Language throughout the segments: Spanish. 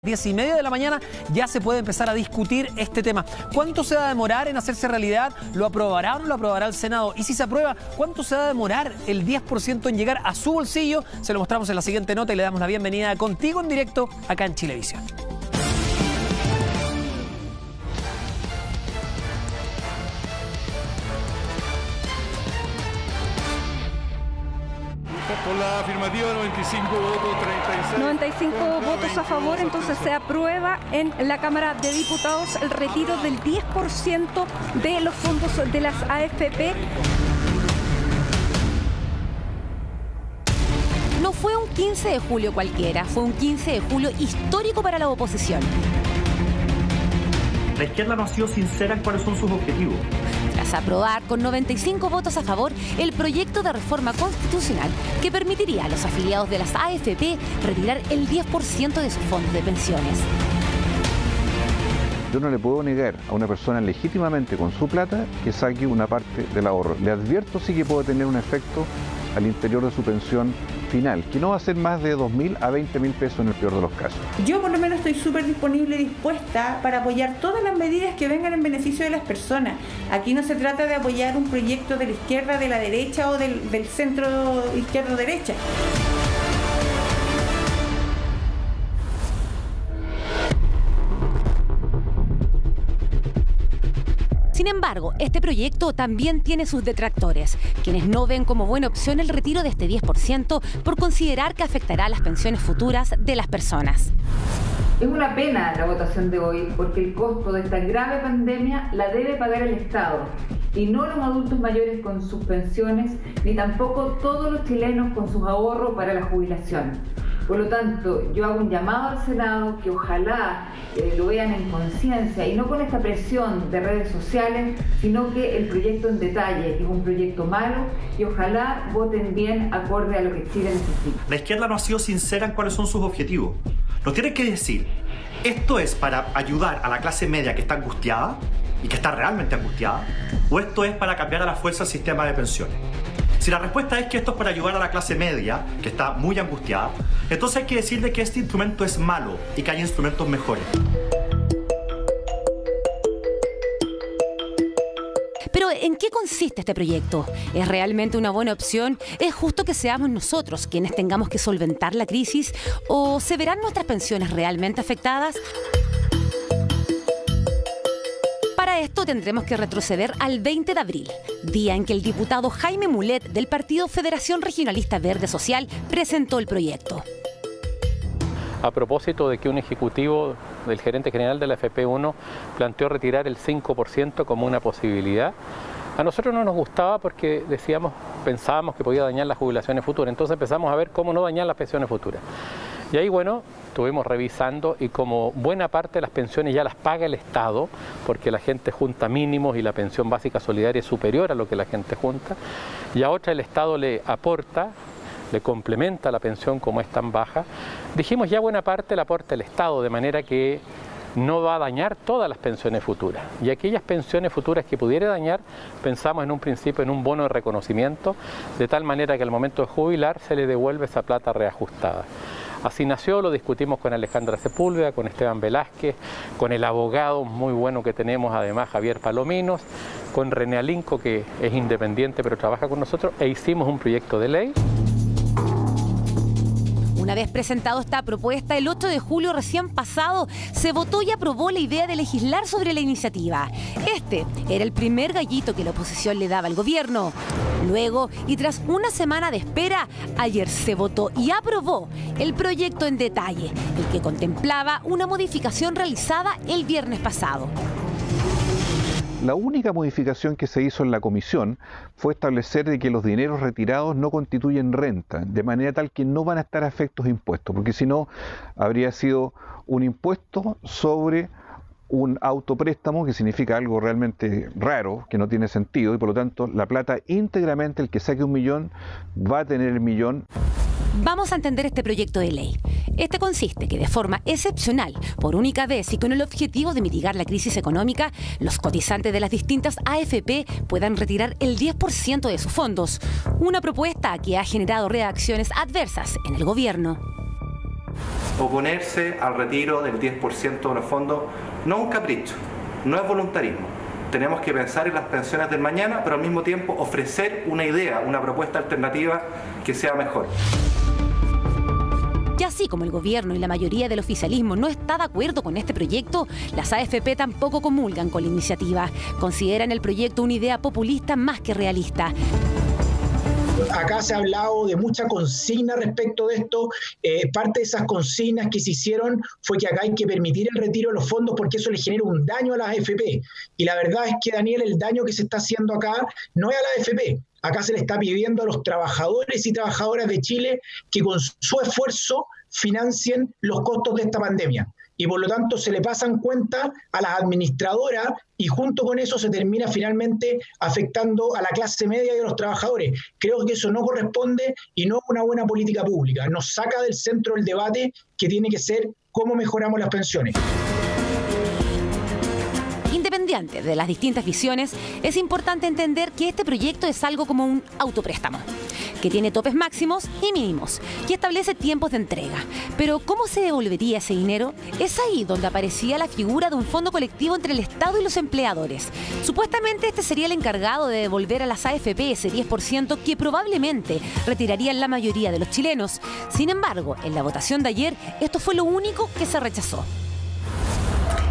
10:30 de la mañana ya se puede empezar a discutir este tema. ¿Cuánto se va a demorar en hacerse realidad? ¿Lo aprobará o no lo aprobará el Senado? Y si se aprueba, ¿cuánto se va a demorar el 10% en llegar a su bolsillo? Se lo mostramos en la siguiente nota y le damos la bienvenida a Contigo en Directo acá en Chilevisión. Por la afirmativa, 95 votos, 36. 95 votos a favor, entonces se aprueba en la Cámara de Diputados el retiro del 10% de los fondos de las AFP. No fue un 15 de julio cualquiera, fue un 15 de julio histórico para la oposición. La izquierda no ha sido sincera en cuáles son sus objetivos. Tras aprobar con 95 votos a favor el proyecto de reforma constitucional que permitiría a los afiliados de las AFP retirar el 10% de sus fondos de pensiones. Yo no le puedo negar a una persona legítimamente con su plata que saque una parte del ahorro. Le advierto sí que puede tener un efecto al interior de su pensión final, que no va a ser más de 2.000 a 20.000 pesos en el peor de los casos. Yo por lo menos estoy súper disponible y dispuesta para apoyar todas las medidas que vengan en beneficio de las personas. Aquí no se trata de apoyar un proyecto de la izquierda, de la derecha o del centro izquierdo-derecha. Sin embargo, este proyecto también tiene sus detractores, quienes no ven como buena opción el retiro de este 10% por considerar que afectará a las pensiones futuras de las personas. Es una pena la votación de hoy porque el costo de esta grave pandemia la debe pagar el Estado y no los adultos mayores con sus pensiones ni tampoco todos los chilenos con sus ahorros para la jubilación. Por lo tanto, yo hago un llamado al Senado que ojalá lo vean en conciencia y no con esta presión de redes sociales, sino que el proyecto en detalle, que es un proyecto malo, y ojalá voten bien acorde a lo que Chile necesita. La izquierda no ha sido sincera en cuáles son sus objetivos. Nos tienen que decir, ¿esto es para ayudar a la clase media que está angustiada y que está realmente angustiada? ¿O esto es para cambiar a la fuerza el sistema de pensiones? Si la respuesta es que esto es para ayudar a la clase media, que está muy angustiada, entonces hay que decirle que este instrumento es malo y que hay instrumentos mejores. Pero, ¿en qué consiste este proyecto? ¿Es realmente una buena opción? ¿Es justo que seamos nosotros quienes tengamos que solventar la crisis? ¿O se verán nuestras pensiones realmente afectadas? Para esto tendremos que retroceder al 20 de abril, día en que el diputado Jaime Mulet del partido Federación Regionalista Verde Social presentó el proyecto. A propósito de que un ejecutivo del gerente general de la FP1 planteó retirar el 5% como una posibilidad, a nosotros no nos gustaba porque pensábamos que podía dañar las jubilaciones futuras, entonces empezamos a ver cómo no dañar las pensiones futuras. Y ahí, bueno, estuvimos revisando y como buena parte de las pensiones ya las paga el Estado, porque la gente junta mínimos y la pensión básica solidaria es superior a lo que la gente junta, y a otra el Estado le aporta, le complementa la pensión como es tan baja, dijimos ya buena parte la aporta el Estado, de manera que no va a dañar todas las pensiones futuras. Y aquellas pensiones futuras que pudiera dañar, pensamos en un principio en un bono de reconocimiento, de tal manera que al momento de jubilar se le devuelve esa plata reajustada. Así nació, lo discutimos con Alejandra Sepúlveda, con Esteban Velázquez, con el abogado muy bueno que tenemos además, Javier Palominos, con René Alinco, que es independiente pero trabaja con nosotros, e hicimos un proyecto de ley. Una vez presentado esta propuesta, el 8 de julio recién pasado, se votó y aprobó la idea de legislar sobre la iniciativa. Este era el primer gallito que la oposición le daba al gobierno. Luego, y tras una semana de espera, ayer se votó y aprobó el proyecto en detalle, el que contemplaba una modificación realizada el viernes pasado. La única modificación que se hizo en la comisión fue establecer de que los dineros retirados no constituyen renta, de manera tal que no van a estar afectos a impuestos, porque si no habría sido un impuesto sobre un autopréstamo, que significa algo realmente raro, que no tiene sentido, y por lo tanto la plata íntegramente, el que saque 1 millón, va a tener el millón. Vamos a entender este proyecto de ley. Este consiste que de forma excepcional, por única vez y con el objetivo de mitigar la crisis económica, los cotizantes de las distintas AFP puedan retirar el 10% de sus fondos. Una propuesta que ha generado reacciones adversas en el gobierno. oponerse al retiro del 10% de los fondos no es un capricho, no es voluntarismo. Tenemos que pensar en las pensiones del mañana, pero al mismo tiempo ofrecer una idea, una propuesta alternativa que sea mejor. Y así como el gobierno y la mayoría del oficialismo no está de acuerdo con este proyecto, las AFP tampoco comulgan con la iniciativa. Consideran el proyecto una idea populista más que realista. Acá se ha hablado de mucha consigna respecto de esto. Parte de esas consignas que se hicieron fue que acá hay que permitir el retiro de los fondos porque eso le genera un daño a las AFP. Y la verdad es que, Daniel, el daño que se está haciendo acá no es a la AFP. Acá se le está pidiendo a los trabajadores y trabajadoras de Chile que con su esfuerzo financien los costos de esta pandemia. Y por lo tanto se le pasan cuenta a las administradoras y junto con eso se termina finalmente afectando a la clase media y a los trabajadores. Creo que eso no corresponde y no es una buena política pública. Nos saca del centro del debate que tiene que ser cómo mejoramos las pensiones. Independiente de las distintas visiones, es importante entender que este proyecto es algo como un autopréstamo, que tiene topes máximos y mínimos y establece tiempos de entrega. Pero ¿cómo se devolvería ese dinero? Es ahí donde aparecía la figura de un fondo colectivo entre el Estado y los empleadores. Supuestamente este sería el encargado de devolver a las AFP ese 10% que probablemente retirarían la mayoría de los chilenos. Sin embargo, en la votación de ayer, esto fue lo único que se rechazó.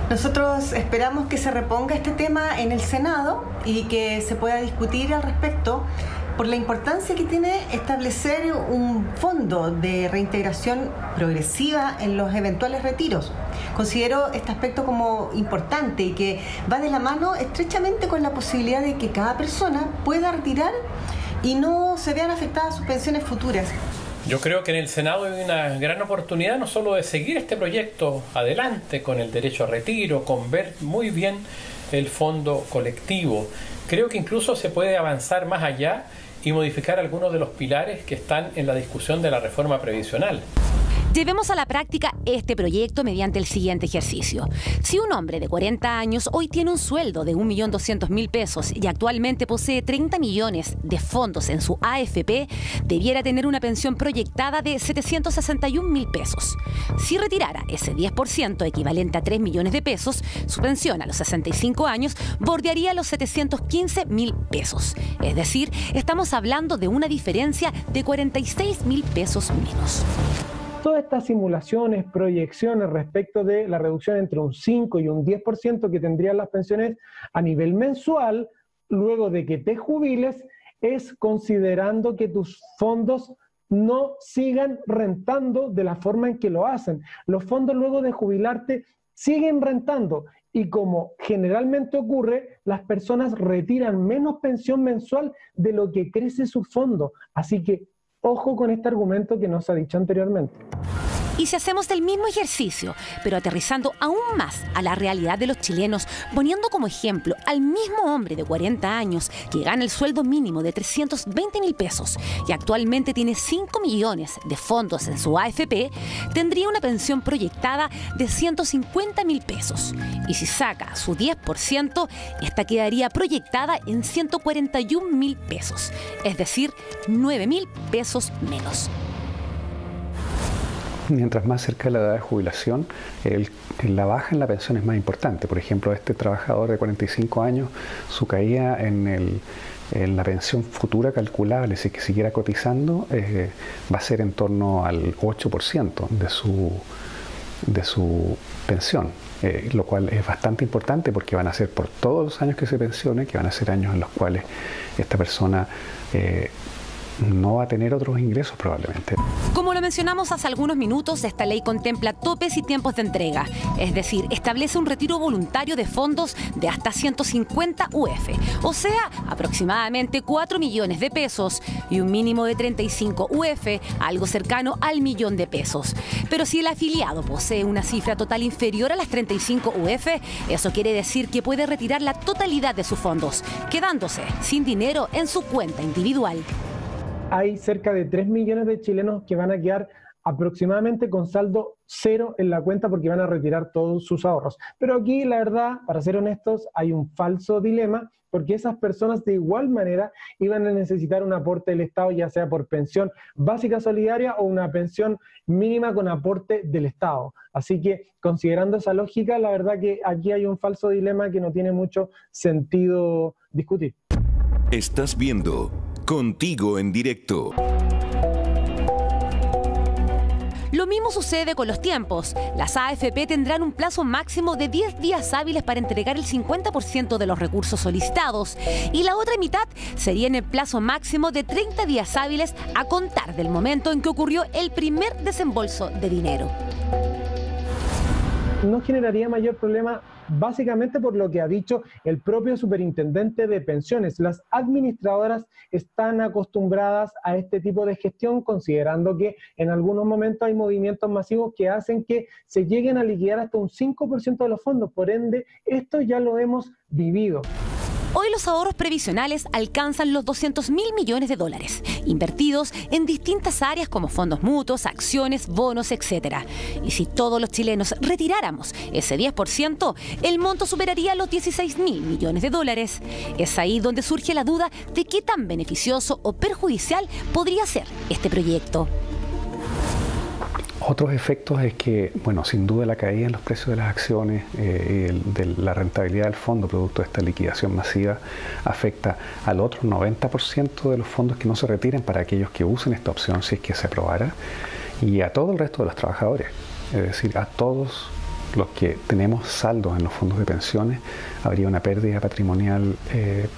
Nosotros esperamos que se reponga este tema en el Senado y que se pueda discutir al respecto por la importancia que tiene establecer un fondo de reintegración progresiva en los eventuales retiros. Considero este aspecto como importante y que va de la mano estrechamente con la posibilidad de que cada persona pueda retirar y no se vean afectadas sus pensiones futuras. Yo creo que en el Senado hay una gran oportunidad no solo de seguir este proyecto adelante con el derecho a retiro, con ver muy bien el fondo colectivo. Creo que incluso se puede avanzar más allá y modificar algunos de los pilares que están en la discusión de la reforma previsional. Llevemos a la práctica este proyecto mediante el siguiente ejercicio. Si un hombre de 40 años hoy tiene un sueldo de 1.200.000 pesos y actualmente posee 30 millones de fondos en su AFP, debiera tener una pensión proyectada de 761.000 pesos. Si retirara ese 10%, equivalente a 3 millones de pesos, su pensión a los 65 años bordearía los 715.000 pesos. Es decir, estamos hablando de una diferencia de 46.000 pesos menos. Todas estas simulaciones, proyecciones respecto de la reducción entre un 5 y un 10% que tendrían las pensiones a nivel mensual, luego de que te jubiles, es considerando que tus fondos no sigan rentando de la forma en que lo hacen. Los fondos luego de jubilarte siguen rentando y como generalmente ocurre, las personas retiran menos pensión mensual de lo que crece su fondo. Así que ojo con este argumento que nos ha dicho anteriormente. Y si hacemos el mismo ejercicio, pero aterrizando aún más a la realidad de los chilenos, poniendo como ejemplo al mismo hombre de 40 años que gana el sueldo mínimo de 320.000 pesos y actualmente tiene 5 millones de fondos en su AFP, tendría una pensión proyectada de 150.000 pesos. Y si saca su 10%, esta quedaría proyectada en 141.000 pesos, es decir, 9.000 pesos menos. Mientras más cerca de la edad de jubilación, la baja en la pensión es más importante. Por ejemplo, este trabajador de 45 años, su caída en la pensión futura calculable, si que siguiera cotizando, va a ser en torno al 8% de su pensión, lo cual es bastante importante porque van a ser por todos los años que se pensione, que van a ser años en los cuales esta persona no va a tener otros ingresos probablemente. Como lo mencionamos hace algunos minutos, esta ley contempla topes y tiempos de entrega, es decir, establece un retiro voluntario de fondos de hasta 150 UF, o sea, aproximadamente 4 millones de pesos y un mínimo de 35 UF, algo cercano al millón de pesos. Pero si el afiliado posee una cifra total inferior a las 35 UF, eso quiere decir que puede retirar la totalidad de sus fondos, quedándose sin dinero en su cuenta individual. Hay cerca de 3 millones de chilenos que van a quedar aproximadamente con saldo cero en la cuenta porque van a retirar todos sus ahorros. Pero aquí, la verdad, para ser honestos, hay un falso dilema porque esas personas de igual manera iban a necesitar un aporte del Estado, ya sea por pensión básica solidaria o una pensión mínima con aporte del Estado. Así que, considerando esa lógica, la verdad que aquí hay un falso dilema que no tiene mucho sentido discutir. Estás viendo Contigo en Directo. Lo mismo sucede con los tiempos. Las AFP tendrán un plazo máximo de 10 días hábiles para entregar el 50% de los recursos solicitados y la otra mitad sería en el plazo máximo de 30 días hábiles a contar del momento en que ocurrió el primer desembolso de dinero. No generaría mayor problema básicamente por lo que ha dicho el propio superintendente de pensiones. Las administradoras están acostumbradas a este tipo de gestión, considerando que en algunos momentos hay movimientos masivos que hacen que se lleguen a liquidar hasta un 5% de los fondos. Por ende, esto ya lo hemos vivido. Hoy los ahorros previsionales alcanzan los 200.000 millones de dólares, invertidos en distintas áreas como fondos mutuos, acciones, bonos, etc. Y si todos los chilenos retiráramos ese 10%, el monto superaría los 16.000 millones de dólares. Es ahí donde surge la duda de qué tan beneficioso o perjudicial podría ser este proyecto. Otros efectos es que, bueno, sin duda la caída en los precios de las acciones y de la rentabilidad del fondo producto de esta liquidación masiva afecta al otro 90% de los fondos que no se retiren para aquellos que usen esta opción si es que se aprobara, y a todo el resto de los trabajadores, es decir, a todos los que tenemos saldos en los fondos de pensiones. Habría una pérdida patrimonial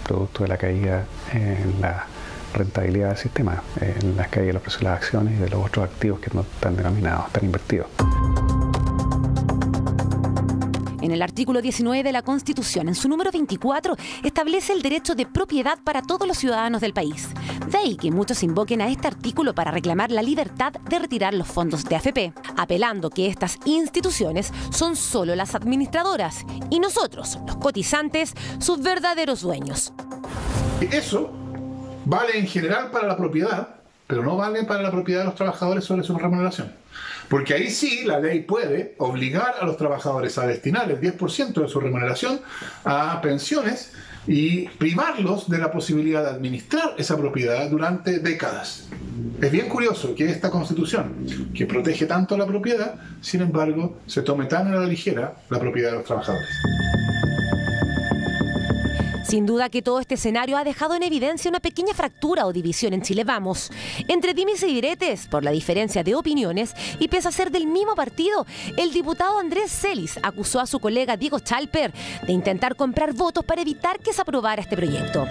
producto de la caída en la rentabilidad del sistema, en las caídas de los precios de las acciones y de los otros activos que no están denominados, están invertidos. En el artículo 19 de la Constitución, en su número 24, establece el derecho de propiedad para todos los ciudadanos del país. De ahí que muchos invoquen a este artículo para reclamar la libertad de retirar los fondos de AFP, apelando que estas instituciones son solo las administradoras y nosotros, los cotizantes, sus verdaderos dueños. Eso vale en general para la propiedad, pero no vale para la propiedad de los trabajadores sobre su remuneración. Porque ahí sí la ley puede obligar a los trabajadores a destinar el 10% de su remuneración a pensiones y privarlos de la posibilidad de administrar esa propiedad durante décadas. Es bien curioso que esta Constitución, que protege tanto la propiedad, sin embargo, se tome tan a la ligera la propiedad de los trabajadores. Sin duda que todo este escenario ha dejado en evidencia una pequeña fractura o división en Chile Vamos, entre dimes y diretes por la diferencia de opiniones, y pese a ser del mismo partido, el diputado Andrés Celis acusó a su colega Diego Chalper de intentar comprar votos para evitar que se aprobara este proyecto.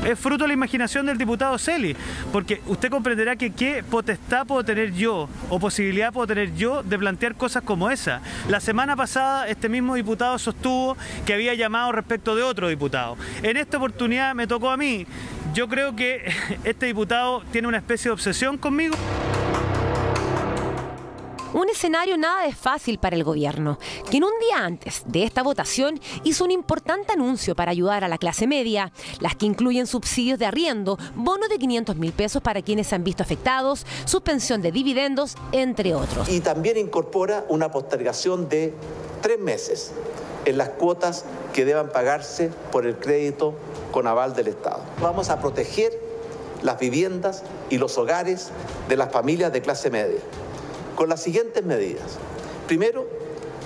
Es fruto de la imaginación del diputado Celis, porque usted comprenderá que qué potestad puedo tener yo o posibilidad puedo tener yo de plantear cosas como esa. La semana pasada este mismo diputado sostuvo que había llamado respecto de otro diputado. En esta oportunidad me tocó a mí. Yo creo que este diputado tiene una especie de obsesión conmigo. Un escenario nada de fácil para el gobierno, que en un día antes de esta votación hizo un importante anuncio para ayudar a la clase media, las que incluyen subsidios de arriendo, bono de 500.000 pesos para quienes se han visto afectados, suspensión de dividendos, entre otros. Y también incorpora una postergación de 3 meses en las cuotas que deban pagarse por el crédito con aval del Estado. Vamos a proteger las viviendas y los hogares de las familias de clase media con las siguientes medidas. Primero,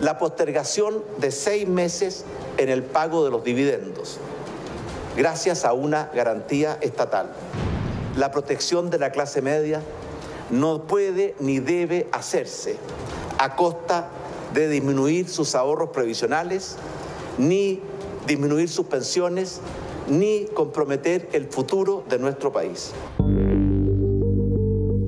la postergación de 6 meses en el pago de los dividendos, gracias a una garantía estatal. La protección de la clase media no puede ni debe hacerse a costa de disminuir sus ahorros previsionales, ni disminuir sus pensiones, ni comprometer el futuro de nuestro país.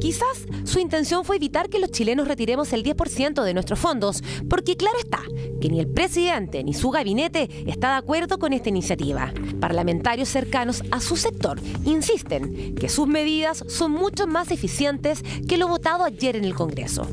Quizás su intención fue evitar que los chilenos retiremos el 10% de nuestros fondos, porque claro está que ni el presidente ni su gabinete está de acuerdo con esta iniciativa. Parlamentarios cercanos a su sector insisten que sus medidas son mucho más eficientes que lo votado ayer en el Congreso.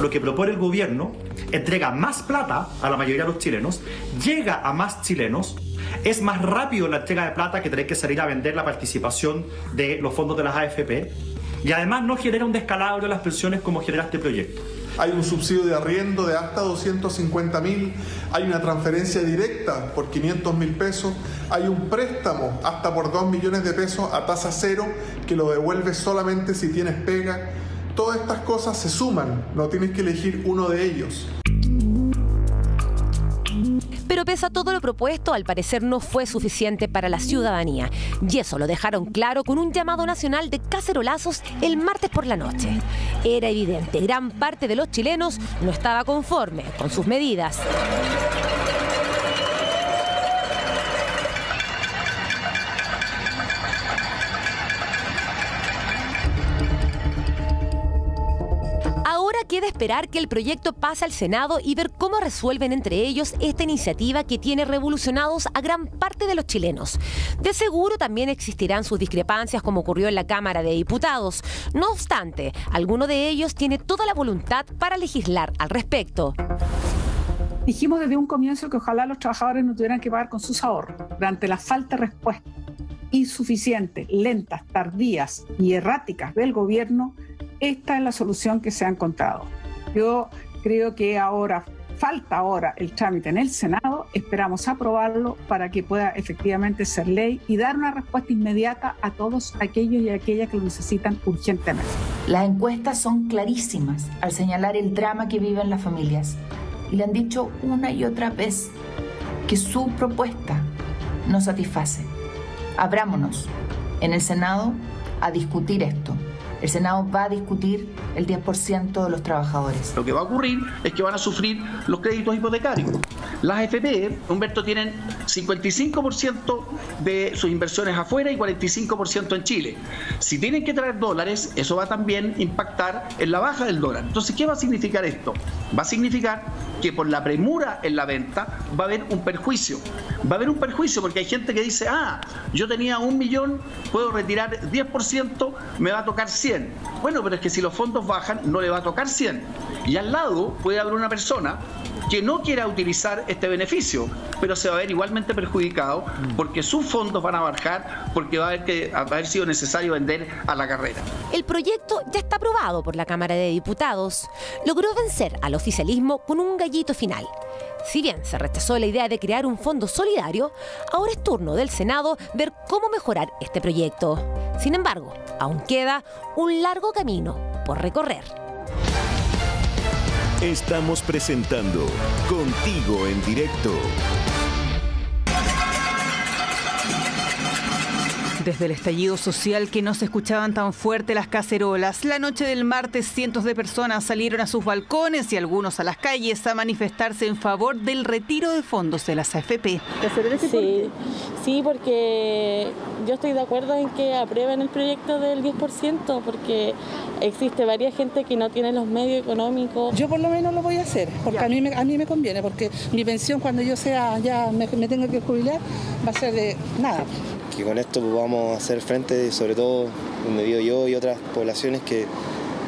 Lo que propone el gobierno entrega más plata a la mayoría de los chilenos, llega a más chilenos, es más rápido la entrega de plata que tener que salir a vender la participación de los fondos de las AFP, y además no genera un descalabro de las pensiones como genera este proyecto. hay un subsidio de arriendo de hasta 250.000, hay una transferencia directa por 500.000 pesos, hay un préstamo hasta por 2 millones de pesos a tasa cero que lo devuelves solamente si tienes pega. Todas estas cosas se suman, no tienes que elegir uno de ellos. Pero pese a todo lo propuesto, al parecer no fue suficiente para la ciudadanía. Y eso lo dejaron claro con un llamado nacional de cacerolazos el martes por la noche. Era evidente, gran parte de los chilenos no estaba conforme con sus medidas. Ahora queda esperar que el proyecto pase al Senado y ver cómo resuelven entre ellos esta iniciativa que tiene revolucionados a gran parte de los chilenos. De seguro también existirán sus discrepancias como ocurrió en la Cámara de Diputados. No obstante, alguno de ellos tiene toda la voluntad para legislar al respecto. Dijimos desde un comienzo que ojalá los trabajadores no tuvieran que pagar con sus ahorros. Pero ante la falta de respuesta insuficientes, lentas, tardías y erráticas del gobierno, esta es la solución que se ha encontrado. Yo creo que falta el trámite en el Senado, esperamos aprobarlo para que pueda efectivamente ser ley y dar una respuesta inmediata a todos aquellos y aquellas que lo necesitan urgentemente. Las encuestas son clarísimas al señalar el drama que viven las familias y le han dicho una y otra vez que su propuesta no satisface. Abrámonos en el Senado a discutir esto. El Senado va a discutir el 10% de los trabajadores. Lo que va a ocurrir es que van a sufrir los créditos hipotecarios. Las AFP, Humberto, tienen 55% de sus inversiones afuera y 45% en Chile. Si tienen que traer dólares, eso va a también impactar en la baja del dólar. Entonces, ¿qué va a significar esto? Va a significar que por la premura en la venta va a haber un perjuicio. Va a haber un perjuicio porque hay gente que dice, yo tenía 1 millón, puedo retirar 10%, me va a tocar 100. Bueno, pero es que si los fondos bajan, no le va a tocar 100. Y al lado puede haber una persona que no quiera utilizar este beneficio, pero se va a ver igualmente perjudicado porque sus fondos van a bajar porque va a haber sido necesario vender a la carrera. El proyecto ya está aprobado por la Cámara de Diputados. Logró vencer al oficialismo con un gallito final. Si bien se rechazó la idea de crear un fondo solidario, ahora es turno del Senado ver cómo mejorar este proyecto. Sin embargo, aún queda un largo camino por recorrer. Estamos presentando Contigo en Directo. Desde el estallido social que no se escuchaban tan fuerte las cacerolas, la noche del martes cientos de personas salieron a sus balcones y algunos a las calles a manifestarse en favor del retiro de fondos de las AFP. Sí, porque yo estoy de acuerdo en que aprueben el proyecto del 10%, porque existe varias gente que no tiene los medios económicos. Yo por lo menos lo voy a hacer, porque a mí me conviene, porque mi pensión cuando yo ya me tenga que jubilar va a ser de nada. Que con esto vamos a hacer frente, sobre todo donde vivo yo y otras poblaciones, que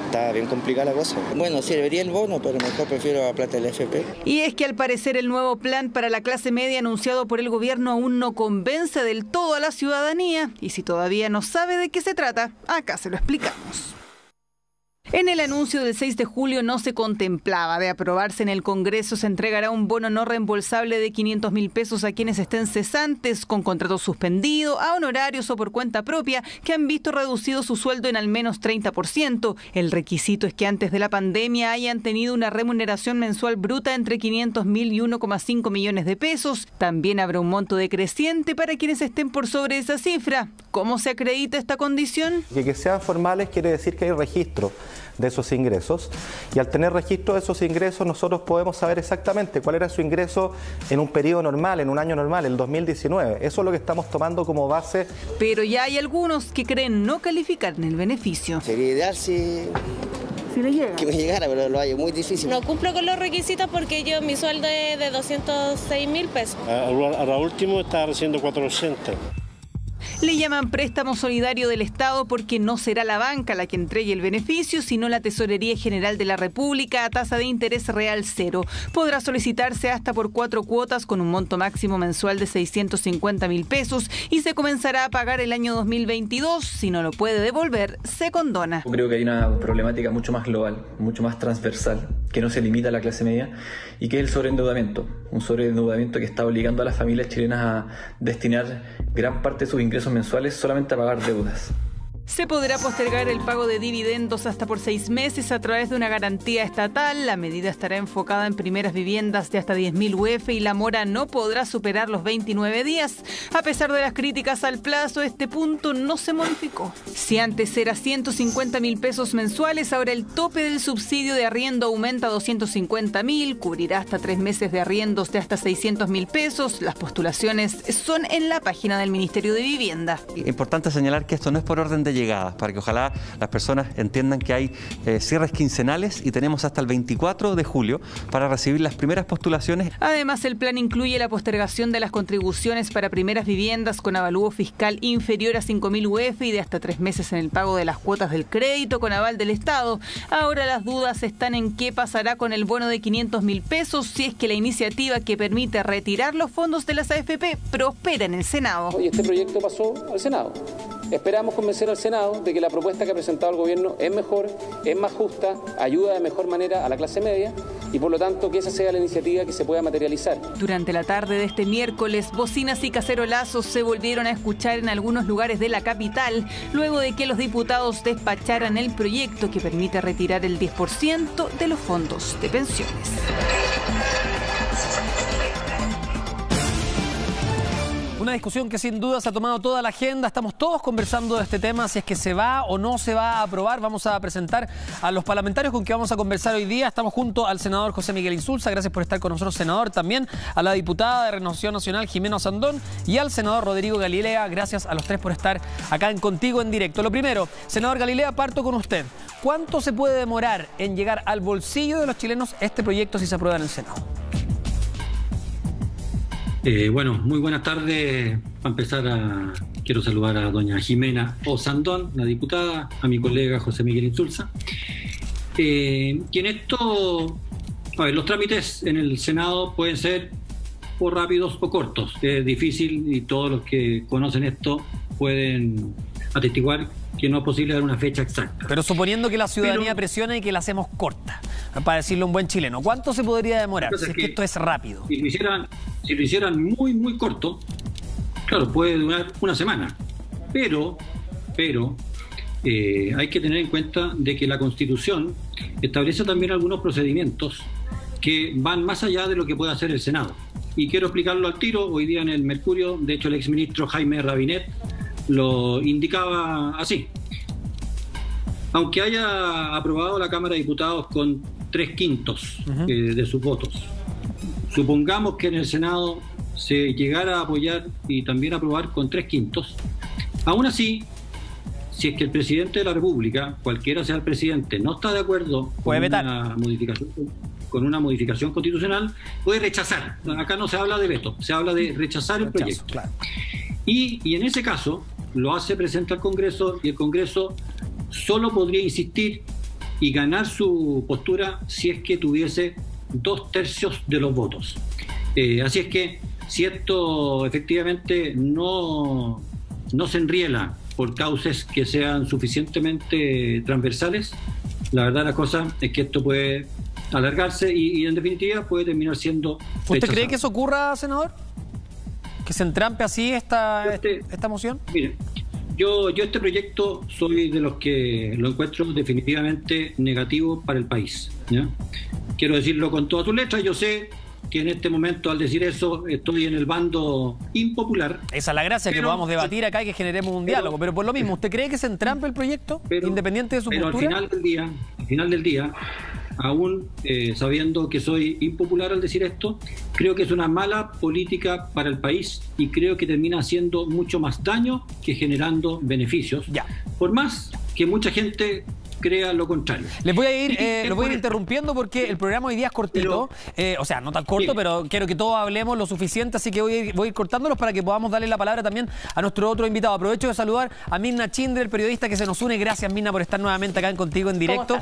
está bien complicada la cosa. Bueno, serviría el bono, pero mejor prefiero la plata del FP. Y es que al parecer el nuevo plan para la clase media anunciado por el gobierno aún no convence del todo a la ciudadanía. Y si todavía no sabe de qué se trata, acá se lo explicamos. En el anuncio del 6 de julio no se contemplaba de aprobarse en el Congreso, se entregará un bono no reembolsable de 500.000 pesos a quienes estén cesantes, con contrato suspendido, a honorarios o por cuenta propia, que han visto reducido su sueldo en al menos 30%. El requisito es que antes de la pandemia hayan tenido una remuneración mensual bruta entre 500.000 y 1,5 millones de pesos. También habrá un monto decreciente para quienes estén por sobre esa cifra. ¿Cómo se acredita esta condición? Que sean formales quiere decir que hay registro de esos ingresos, y al tener registro de esos ingresos nosotros podemos saber exactamente cuál era su ingreso en un periodo normal, en un año normal, el 2019. Eso es lo que estamos tomando como base. Pero ya hay algunos que creen no calificar en el beneficio. Sería ideal si le llega. Que me llegara, pero lo hay muy difícil. No cumplo con los requisitos porque mi sueldo es de 206.000 pesos. Ahora último está recibiendo 480. Le llaman préstamo solidario del Estado porque no será la banca la que entregue el beneficio, sino la Tesorería General de la República a tasa de interés real cero. Podrá solicitarse hasta por 4 cuotas con un monto máximo mensual de 650.000 pesos y se comenzará a pagar el año 2022. Si no lo puede devolver, se condona. Creo que hay una problemática mucho más global, mucho más transversal, que no se limita a la clase media, y que es el sobreendeudamiento. Un sobreendeudamiento que está obligando a las familias chilenas a destinar gran parte de sus ingresos mensuales solamente a pagar deudas. Se podrá postergar el pago de dividendos hasta por 6 meses a través de una garantía estatal. La medida estará enfocada en primeras viviendas de hasta 10.000 UF y la mora no podrá superar los 29 días. A pesar de las críticas al plazo, este punto no se modificó. Si antes era 150.000 pesos mensuales, ahora el tope del subsidio de arriendo aumenta a 250.000, cubrirá hasta 3 meses de arriendos de hasta 600.000 pesos. Las postulaciones son en la página del Ministerio de Vivienda. Importante señalar que esto no es por orden de llegadas, para que ojalá las personas entiendan que hay cierres quincenales y tenemos hasta el 24 de julio para recibir las primeras postulaciones. Además, el plan incluye la postergación de las contribuciones para primeras viviendas con avalúo fiscal inferior a 5.000 UF y de hasta 3 meses en el pago de las cuotas del crédito con aval del Estado. Ahora las dudas están en qué pasará con el bono de 500.000 pesos si es que la iniciativa que permite retirar los fondos de las AFP prospera en el Senado. Y este proyecto pasó al Senado. Esperamos convencer al Senado de que la propuesta que ha presentado el gobierno es mejor, es más justa, ayuda de mejor manera a la clase media y por lo tanto que esa sea la iniciativa que se pueda materializar. Durante la tarde de este miércoles, bocinas y cacerolazos se volvieron a escuchar en algunos lugares de la capital luego de que los diputados despacharan el proyecto que permite retirar el 10% de los fondos de pensiones. Una discusión que sin duda se ha tomado toda la agenda. Estamos todos conversando de este tema, si es que se va o no se va a aprobar. Vamos a presentar a los parlamentarios con que vamos a conversar hoy día. Estamos junto al senador José Miguel Insulza, gracias por estar con nosotros, senador. También a la diputada de Renovación Nacional, Jimena Osandón, y al senador Rodrigo Galilea. Gracias a los tres por estar acá en Contigo en Directo. Lo primero, senador Galilea, parto con usted. ¿Cuánto se puede demorar en llegar al bolsillo de los chilenos este proyecto si se aprueba en el Senado? Bueno, muy buenas tardes. Para empezar, quiero saludar a doña Jimena Osandón, la diputada, a mi colega José Miguel Insulza. Y en esto, los trámites en el Senado pueden ser o rápidos o cortos. Es difícil y todos los que conocen esto pueden atestiguar que no es posible dar una fecha exacta. Pero suponiendo que la ciudadanía presiona y que la hacemos corta, para decirlo un buen chileno, ¿cuánto se podría demorar si es que esto es rápido? Si lo hicieran muy, muy corto, claro, puede durar una semana. Pero hay que tener en cuenta de que la Constitución establece también algunos procedimientos que van más allá de lo que puede hacer el Senado. Y quiero explicarlo al tiro. Hoy día en el Mercurio, de hecho el exministro Jaime Rabinet lo indicaba así. Aunque haya aprobado la Cámara de Diputados con 3/5 de sus votos, supongamos que en el Senado se llegara a apoyar y también aprobar con 3/5, aún así, si es que el presidente de la República, cualquiera sea el presidente, no está de acuerdo con una modificación constitucional, puede rechazar. Acá no se habla de veto, se habla de rechazar el proyecto. Claro. Y en ese caso lo hace presente al Congreso y el Congreso solo podría insistir y ganar su postura si es que tuviese 2/3 de los votos. Así es que si esto efectivamente no se enriela por causas que sean suficientemente transversales, la verdad la cosa es que esto puede alargarse y en definitiva puede terminar siendo rechazado. ¿Usted cree que eso ocurra, senador? ¿Que se entrampe así esta moción? Mire, yo este proyecto soy de los que lo encuentro definitivamente negativo para el país, ¿ya? Quiero decirlo con todas sus letras. Yo sé que en este momento, al decir eso, estoy en el bando impopular. Esa es la gracia, que podamos debatir acá y que generemos un diálogo. Pero por lo mismo, ¿usted cree que se entrampe el proyecto, independiente de su postura? Pero al final del día, aún sabiendo que soy impopular al decir esto, creo que es una mala política para el país y creo que termina haciendo mucho más daño que generando beneficios. Por más que mucha gente crea lo contrario. Les voy a ir, interrumpiendo porque el programa hoy día es cortito, o sea, no tan corto, pero quiero que todos hablemos lo suficiente, así que voy a ir cortándolos para que podamos darle la palabra también a nuestro otro invitado. Aprovecho de saludar a Mirna Chindre, el periodista que se nos une. Gracias, Mirna, por estar nuevamente acá en Contigo en Directo.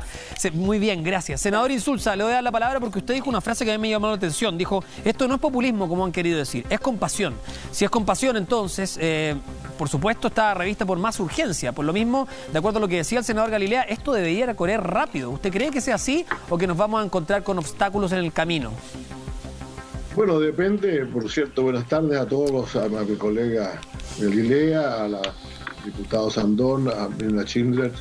Muy bien, gracias. Senador Insulza, le voy a dar la palabra porque usted dijo una frase que a mí me llamó la atención. Dijo, esto no es populismo, como han querido decir, es compasión. Si es compasión, entonces por supuesto, está revista por más urgencia. Por lo mismo, de acuerdo a lo que decía el senador Galilea, esto debería correr rápido. ¿Usted cree que sea así o que nos vamos a encontrar con obstáculos en el camino? Bueno, depende. Por cierto, buenas tardes a todos, a mi colega Galilea, a la diputada Sandón, a Brenda Schindler.